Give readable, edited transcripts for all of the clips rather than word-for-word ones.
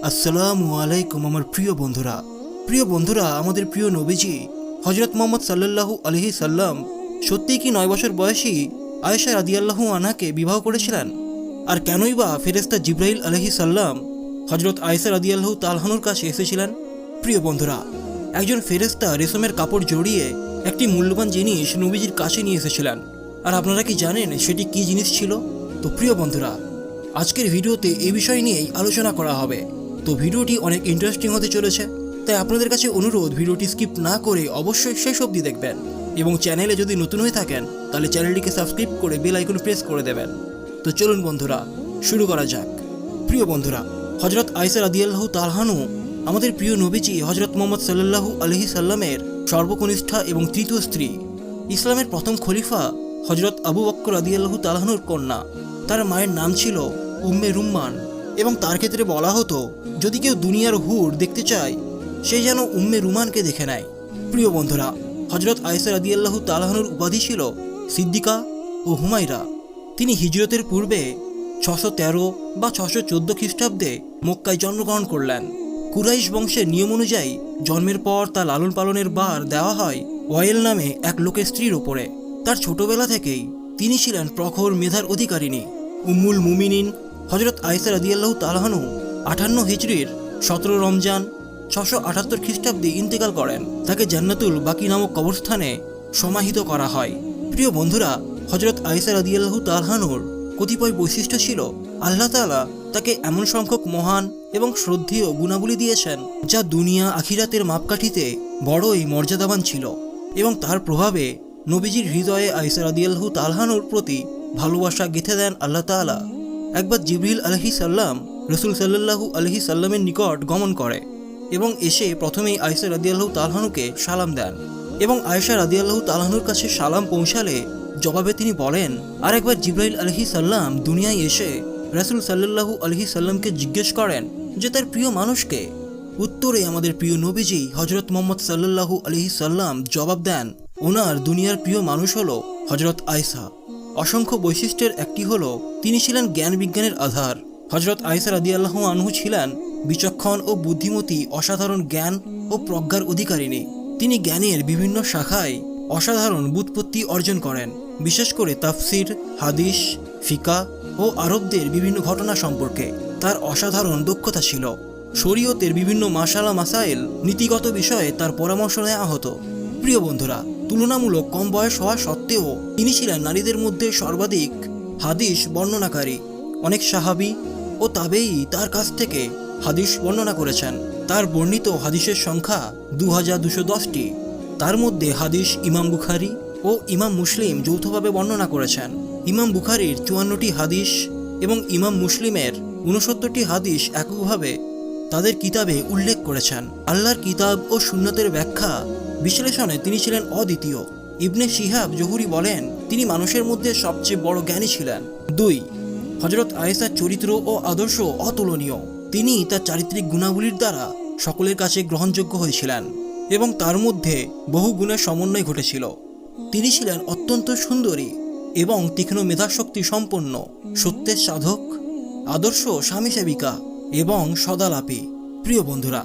আসসালামু আলাইকুম আমার প্রিয় বন্ধুরা আমাদের প্রিয় নবীজি হযরত মুহাম্মদ সাল্লাল্লাহু আলাইহি সাল্লাম সত্যিই কি 9 বছর বয়সী আয়েশা রাদিয়াল্লাহু আনহাকে বিবাহ করেছিলেন? আর কেনই বা ফেরেশতা জিবরাইল আলাইহিস সালাম হযরত আয়েশা রাদিয়াল্লাহু তাআলা আনহার কাছে এসেছিলেন? প্রিয় বন্ধুরা, একজন ফেরেশতা রেশমের কাপড় জড়িয়ে একটি মূল্যবান জিনিস নবীজির কাছে নিয়ে এসেছিলেন। আর আপনারা কি জানেন সেটি কি জিনিস ছিল? তো প্রিয় বন্ধুরা, আজকের ভিডিওতে এই বিষয় নিয়েই আলোচনা করা হবে। তো ভিডিওটি অনেক ইন্টারেস্টিং হতে চলেছে, তাই আপনাদের কাছে অনুরোধ ভিডিওটি স্কিপ না করে অবশ্যই শেষ অবধি দেখবেন এবং চ্যানেলে যদি নতুন হয়ে থাকেন তাহলে চ্যানেলটিকে সাবস্ক্রাইব করে বেল আইকন প্রেস করে দেবেন। তো চলুন বন্ধুরা, শুরু করা যাক। প্রিয় বন্ধুরা, হযরত আয়েশা রাদিয়াল্লাহু তাআলা আনহা আমাদের প্রিয় নবীজি হযরত মুহাম্মদ সাল্লাল্লাহু আলাইহি সাল্লামের সর্বকনিষ্ঠা এবং তৃতীয় স্ত্রী। ইসলামের প্রথম খলিফা হযরত আবু বকর রাদিয়াল্লাহু তাআলা আনহুর কন্যা। তার মায়ের নাম ছিল উম্মে রুম্মান এবং তার ক্ষেত্রে বলা হতো যদি কেউ দুনিয়ার হুর দেখতে চায় সে যেন উম্মে রুমানকে দেখে নেয়। প্রিয় বন্ধুরা, হযরত আয়েশা রাদিয়াল্লাহু তাআলা আনহার উপাধি ছিল সিদ্দিকা ও হুমায়রা। তিনি হিজরতের পূর্বে 613 বা 614 খ্রিস্টাব্দে মক্কায় জন্মগ্রহণ করলেন। কুরাইশ বংশের নিয়ম অনুযায়ী জন্মের পর তার লালন পালনের ভার দেওয়া হয় ওয়াইল নামে এক লোকের স্ত্রীর ওপরে। তার ছোটবেলা থেকেই তিনি ছিলেন প্রখর মেধার অধিকারিণী। উম্মুল মুমিনিন হযরত আয়েশা রাদিয়াল্লাহু তাআলা আনহা 58 হিজরির 17 রমজান 678 খ্রিস্টাব্দে ইন্তেকাল করেন। তাকে জান্নাতুল বাকি নামক কবরস্থানে সমাহিত করা হয়। প্রিয় বন্ধুরা, হযরত আয়েশা রাদিয়াল্লাহু তাআলা আনহার কতিপয় বৈশিষ্ট্য ছিল। আল্লাহ তাআলা তাকে এমন সংখ্যক মহান এবং শ্রদ্ধেয় গুণাবলী দিয়েছেন যা দুনিয়া আখিরাতের মাপকাঠিতে বড়ই মর্যাদাবান ছিল এবং তার প্রভাবে নবীজির হৃদয়ে আয়েশা রাদিয়াল্লাহু তাআলা আনহার প্রতি ভালোবাসা গেঁথে দেন আল্লাহ তাআলা। একবার জিবরিল আলাইহিস সালাম রাসূল সাল্লাল্লাহু আলাইহি সাল্লামের নিকট গমন করে এবং এসে প্রথমেই আয়েশা রাদিয়াল্লাহু তাআলা আনহাকে সালাম দেন এবং আয়েশা রাদিয়াল্লাহু তাআলা আনহার কাছে সালাম পৌঁছালে জবাবে তিনি বলেন, আর একবার জিবরাইল আলাইহিস সালাম দুনিয়ায় এসে রাসূল সাল্লাল্লাহু আলাইহি সাল্লামকে জিজ্ঞেস করেন যে তার প্রিয় মানুষকে। উত্তরে আমাদের প্রিয় নবীজি হযরত মুহাম্মদ সাল্লাল্লাহু আলাইহি সাল্লাম জবাব দেন, ওনার দুনিয়ার প্রিয় মানুষ হলো হযরত আয়েশা। অসংখ্য বৈশিষ্ট্যের একটি হলো তিনি ছিলেন জ্ঞান বিজ্ঞানের আধার। হযরত আয়েশা রাদিয়াল্লাহু আনহা ছিলেন বিচক্ষণ ও বুদ্ধিমতী, অসাধারণ জ্ঞান ও প্রজ্ঞার অধিকারিণী। তিনি জ্ঞানের বিভিন্ন শাখায় অসাধারণ ব্যুৎপত্তি অর্জন করেন, বিশেষ করে তাফসির, হাদিস, ফিকা ও আরবদের বিভিন্ন ঘটনা সম্পর্কে তার অসাধারণ দক্ষতা ছিল। শরীয়তের বিভিন্ন মাসালা মাসাইল, নীতিগত বিষয়ে তার পরামর্শ নেওয়া হতো। প্রিয় বন্ধুরা, তুলনামূলক কম বয়স হওয়া সত্ত্বেও তিনি ছিলেন নারীদের মধ্যে সর্বাধিক হাদিস বর্ণনাকারী। অনেক সাহাবী ও তাবেঈ তার কাছ থেকে হাদিস বর্ণনা করেছেন। তার বর্ণিত হাদিসের সংখ্যা 2210টি। তার মধ্যে হাদিস ইমাম বুখারী ও ইমাম মুসলিম যৌথভাবে বর্ণনা করেছেন। ইমাম বুখারীর 54টি হাদিস এবং ইমাম মুসলিমের 69টি হাদিস এককভাবে তাদের কিতাবে উল্লেখ করেছেন। আল্লাহর কিতাব ও সুন্নতের ব্যাখ্যা বিশ্লেষণে তিনি ছিলেন অদ্বিতীয়। ইবনে শিহাব জহুরি বলেন তিনি মানুষের মধ্যে সবচেয়ে বড় জ্ঞানী ছিলেন। 2. হযরত আয়েশার চরিত্র ও আদর্শ অতুলনীয়। তিনি তার চারিত্রিক গুণাবলীর দ্বারা সকলের কাছে গ্রহণযোগ্য হয়েছিলেন এবং তার মধ্যে বহু গুণের সমন্বয় ঘটেছিল। তিনি ছিলেন অত্যন্ত সুন্দরী এবং তীক্ষ্ণ মেধাশক্তি সম্পন্ন, সত্যের সাধক, আদর্শ স্বামী সেবিকা এবং সদালাপী। প্রিয় বন্ধুরা,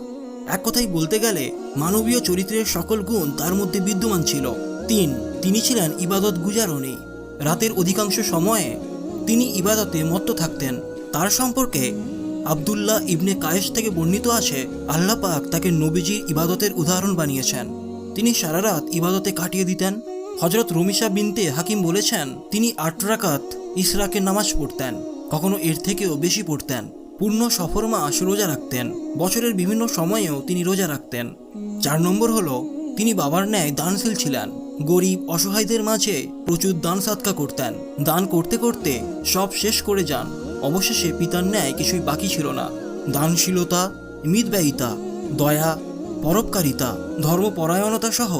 এক কথায় বলতে গেলে মানবীয় চরিত্রের সকল গুণ তার মধ্যে বিদ্যমান ছিল। 3. তিনি ছিলেন ইবাদত গুজারণী। রাতের অধিকাংশ সময়ে তিনি ইবাদতে মত্ত থাকতেন। তার সম্পর্কে আব্দুল্লাহ ইবনে কায়েস থেকে বর্ণিত আছে, আল্লাহ পাক তাকে নবীজির ইবাদতের উদাহরণ বানিয়েছেন। তিনি সারা রাত ইবাদতে কাটিয়ে দিতেন। হযরত রুমিসা বিনতে হাকিম বলেছেন তিনি 8 রাকাত ইশরাকের নামাজ পড়তেন, কখনো এর থেকেও বেশি পড়তেন। পূর্ণ সফর মাস রোজা রাখতেন। বছরের বিভিন্ন সময়েও তিনি রোজা রাখতেন। 4 নম্বর হলো তিনি বাবার ন্যায় দানশীল ছিলেন। গরিব অসহায়দের মাঝে প্রচুর দান সাদকা করতেন। দান করতে করতে সব শেষ করে যান। অবশেষে পিতার ন্যায় কিছুই বাকি ছিল না। দানশীলতা, মিতব্যয়িতা, দয়া, পরোপকারিতা, ধর্মপরায়ণতা সহ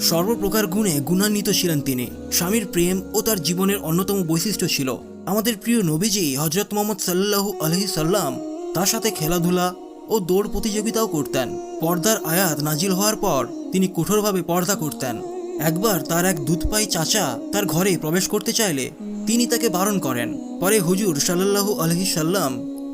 সর্বপ্রকার গুণে গুণান্বিত ছিলেন তিনি। স্বামীর প্রেম ও তার জীবনের অন্যতম বৈশিষ্ট্য ছিল। আমাদের প্রিয় নবীজি হযরত মুহাম্মদ সাল্লাল্লাহু আলাইহি সাল্লাম তার সাথে খেলাধুলা ও দৌড় প্রতিযোগিতাও করতেন। পর্দার আয়াত নাজিল হওয়ার পর তিনি কঠোরভাবে পর্দা করতেন। একবার তার এক দুধপাই চাচা তার ঘরে প্রবেশ করতে চাইলে তিনি তাকে বারণ করেন। পরে হুজুর সাল্লাল্লাহু আলাইহি সাল্লাম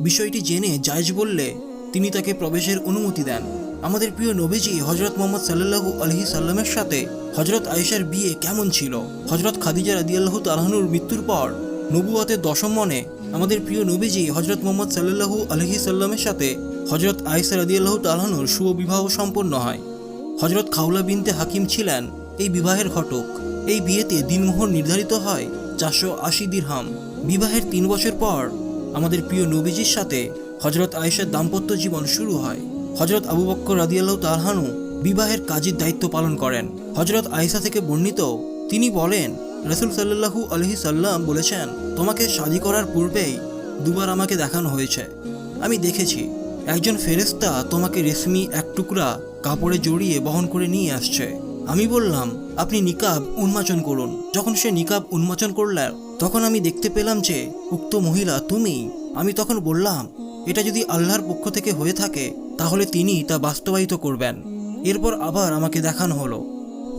বিষয়টি জেনে জায়েজ বললে তিনি তাকে প্রবেশের অনুমতি দেন। আমাদের প্রিয় নবীজি হযরত মুহাম্মদ সাল্লাল্লাহু আলাইহি সাল্লামের সাথে হযরত আয়েশার বিয়ে কেমন ছিল? হযরত খাদিজা রাদিয়াল্লাহু তাআলা আনহার মৃত্যুর পর নবুয়তের দশম মনে আমাদের প্রিয় নবীজি হযরত মুহাম্মদ সাল্লাল্লাহু আলাইহি সাল্লামের সাথে হযরত আয়েশা রাদিয়াল্লাহু তাআলা আনহার শুভ বিবাহ সম্পন্ন হয়। হযরত খাওলা বিনতে হাকিম ছিলেন এই বিবাহের ঘটক। এই বিয়েতে দিনমোহর নির্ধারিত হয় 480 দিরহাম। বিবাহের 3 বছর পর আমাদের প্রিয় নবীজির সাথে হযরত আয়েশার দাম্পত্য জীবন শুরু হয়। হযরত আবু বকর রাদিয়াল্লাহু তাআলা আনহু বিবাহের কাজের দায়িত্ব পালন করেন। হযরত আয়েশা থেকে বর্ণিত, তিনি বলেন, রাসূল সাল্লাল্লাহু আলাইহি সাল্লাম বলেছেন, তোমাকে শাদী করার পূর্বেই দুবার আমাকে দেখানো হয়েছে। আমি দেখেছি একজন ফেরেশতা তোমাকে রেশমি এক টুকরা কাপড়ে জড়িয়ে বহন করে নিয়ে আসছে। আমি বললাম, আপনি নিকাব উন্মোচন করুন। যখন সে নিকাব উন্মোচন করলেন তখন আমি দেখতে পেলাম যে উক্ত মহিলা তুমি। আমি তখন বললাম, এটা যদি আল্লাহর পক্ষ থেকে হয়ে থাকে তাহলে তিনি তা বাস্তবায়িত করবেন। এরপর আবার আমাকে দেখানো হলো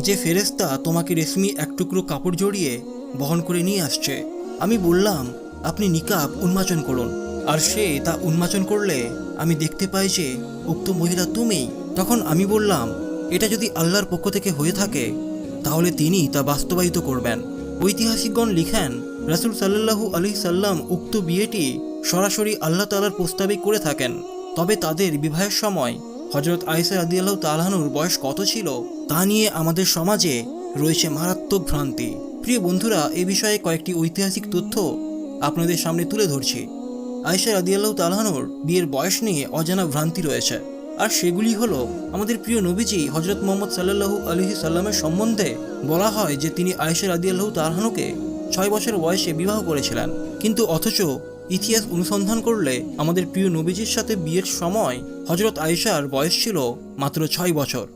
যে ফেরেশতা তোমাকে রেশমি এক টুকরো কাপড় জড়িয়ে বহন করে নিয়ে আসছে। আমি বললাম, আপনি নিকাব উন্মোচন করুন। আর সে তা উন্মোচন করলে আমি দেখতে পাই যে উক্ত মহিলা তুমি। তখন আমি বললাম, এটা যদি আল্লাহর পক্ষ থেকে হয়ে থাকে তাহলে তিনি তা বাস্তবায়িত করবেন। ঐতিহাসিকগণ লিখেন, রাসূল সাল্লাল্লাহু আলাইহি সাল্লাম উক্ত বিয়েটি সরাসরি আল্লাহ তাআলার প্রস্তাবে করে থাকেন। তবে তাদের বিবাহের সময় হযরত আয়েশা রাদিয়াল্লাহু তাআলা আনহার বয়স কত ছিল তা নিয়ে আমাদের সমাজে রয়েছে মারাত্মক ভ্রান্তি। প্রিয় বন্ধুরা, এ বিষয়ে কয়েকটি ঐতিহাসিক তথ্য আপনাদের সামনে তুলে ধরছি। আয়েশা রাদিয়াল্লাহু তাআলা আনহার বিয়ের বয়স নিয়ে অজানা ভ্রান্তি রয়েছে, আর সেগুলি হলো, আমাদের প্রিয় নবীজি হযরত মুহাম্মদ সাল্লাল্লাহু আলাইহি সাল্লামের সম্বন্ধে বলা হয় যে তিনি আয়েশা রাদিয়াল্লাহু তাআলা আনহাকে 6 বছর বয়সে বিবাহ করেছিলেন। কিন্তু অথচ ইতিহাস অনুসন্ধান করলে আমাদের প্রিয় নবীজির সাথে বিয়ের সময় হযরত আয়েশার বয়স ছিল মাত্র 6 বছর।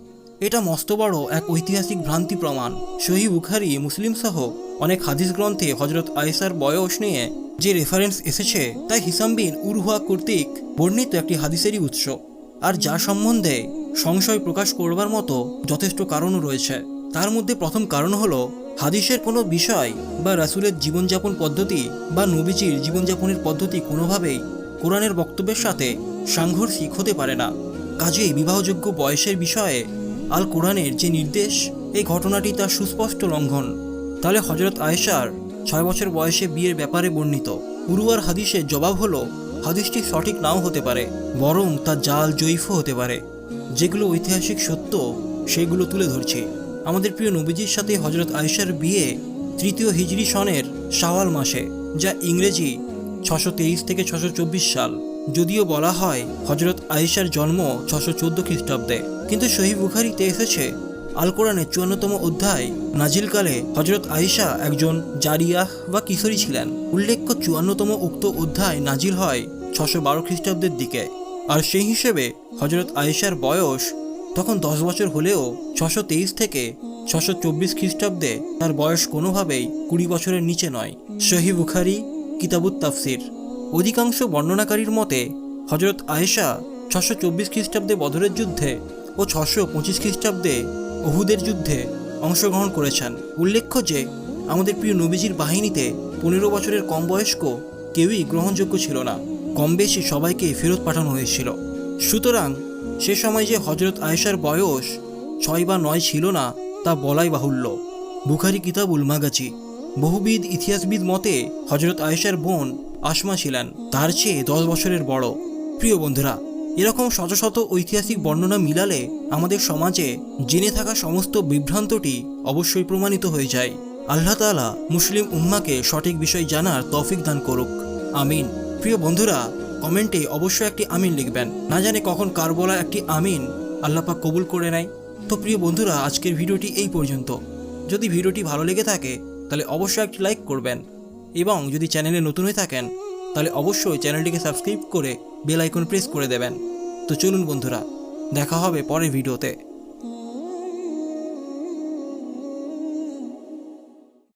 এটা মস্ত বড় এক ঐতিহাসিক ভ্রান্তি প্রমাণ। সহিহ বুখারী, মুসলিম সহ অনেক হাদিস গ্রন্থে হযরত আয়েশার বয়স নিয়ে যে রেফারেন্স এসেছে তা হিসাম বিন উরওয়া কর্তৃক বর্ণিত একটি হাদিসেরই উৎস, আর যা সম্বন্ধে সংশয় প্রকাশ করবার মতো যথেষ্ট কারণও রয়েছে। তার মধ্যে প্রথম কারণ হলো, হাদিসের কোনো বিষয় বা রাসূলের জীবনযাপন পদ্ধতি বা নবীজির জীবনযাপনের পদ্ধতি কোনোভাবেই কোরআনের বক্তব্যের সাথে সাংঘর্ষিক হতে পারে না। কাজেই বিবাহযোগ্য বয়সের বিষয়ে আল কোরআনের যে নির্দেশ, এই ঘটনাটি তার সুস্পষ্ট লঙ্ঘন। তাহলে হযরত আয়েশার 6 বছর বয়সে বিয়ের ব্যাপারে বর্ণিত উরওয়ার হাদিসের জবাব হলো, হাদিসটি সঠিক নাও হতে পারে, বরং তা জাল জয়ীফ হতে পারে। যেগুলো ঐতিহাসিক সত্য সেগুলো তুলে ধরছি। আমাদের প্রিয় নবীজির সাথে হযরত আয়েশার বিয়ে 3য় হিজরি সনের শাওয়াল মাসে, যা ইংরেজি 623 থেকে 624 সাল। যদিও বলা হয় হযরত আয়েশার জন্ম 614 খ্রিস্টাব্দে, কিন্তু সহিহ বুখারীতে এসেছে আল কোরআনের 54তম অধ্যায় নাজিলকালে হযরত আয়েশা একজন জারিয়াহ বা কিশোরী ছিলেন। উল্লেখ্য 54তম উক্ত অধ্যায় নাজিল হয় 612 খ্রিস্টাব্দের দিকে। আর সেই হিসেবে হযরত আয়েশার বয়স তখন 10 বছর হলেও 623 থেকে 624 খ্রিস্টাব্দে তার বয়স কোনোভাবেই 20 বছরের নিচে নয়। সহিহ বুখারী, কিতাবুত তাফসির। অধিকাংশ বর্ণনাকারীর মতে হযরত আয়েশা 624 খ্রিস্টাব্দে বদরের যুদ্ধে ও 625 খ্রিস্টাব্দে উহুদের যুদ্ধে অংশগ্রহণ করেছেন। উল্লেখ্য যে আমাদের প্রিয় নবীজির বাহিনীতে 15 বছরের কম বয়স্ক কেউই গ্রহণযোগ্য ছিল না, কম বেশি সবাইকে ফেরত পাঠানো হয়েছিল। সুতরাং সে সময় যে হযরত আয়েশার বয়স 6 বা 9 ছিল না তা বলাই বাহুল্য। বুখারী কিতাবুল মাগাজি। বহুবিদ ইতিহাসবিদ মতে হযরত আয়েশার বোন আসমা ছিলেন তার চেয়ে 10 বছরের বড়। প্রিয় বন্ধুরা, এরকম শত শত ঐতিহাসিক বর্ণনা মিলালে আমাদের সমাজে জেনে থাকা সমস্ত বিভ্রান্তটি অবশ্যই প্রমাণিত হয়ে যায়। আল্লাহ তাআলা মুসলিম উম্মাকে সঠিক বিষয় জানার তৌফিক দান করুক, আমিন। প্রিয় বন্ধুরা, কমেন্টে অবশ্যই একটি আমিন লিখবেন। না জানে কখন কার বলা একটি আমিন আল্লাহ পাক কবুল করে নেয়। তো প্রিয় বন্ধুরা, আজকের ভিডিওটি এই পর্যন্ত। যদি ভিডিওটি ভালো লেগে থাকে তাহলে অবশ্যই একটি লাইক করবেন, এবং যদি চ্যানেলে নতুন হয়ে থাকেন তাহলে অবশ্যই চ্যানেলটিকে সাবস্ক্রাইব করে বেল আইকন প্রেস করে দেবেন। তো চলুন বন্ধুরা, দেখা হবে পরের ভিডিওতে।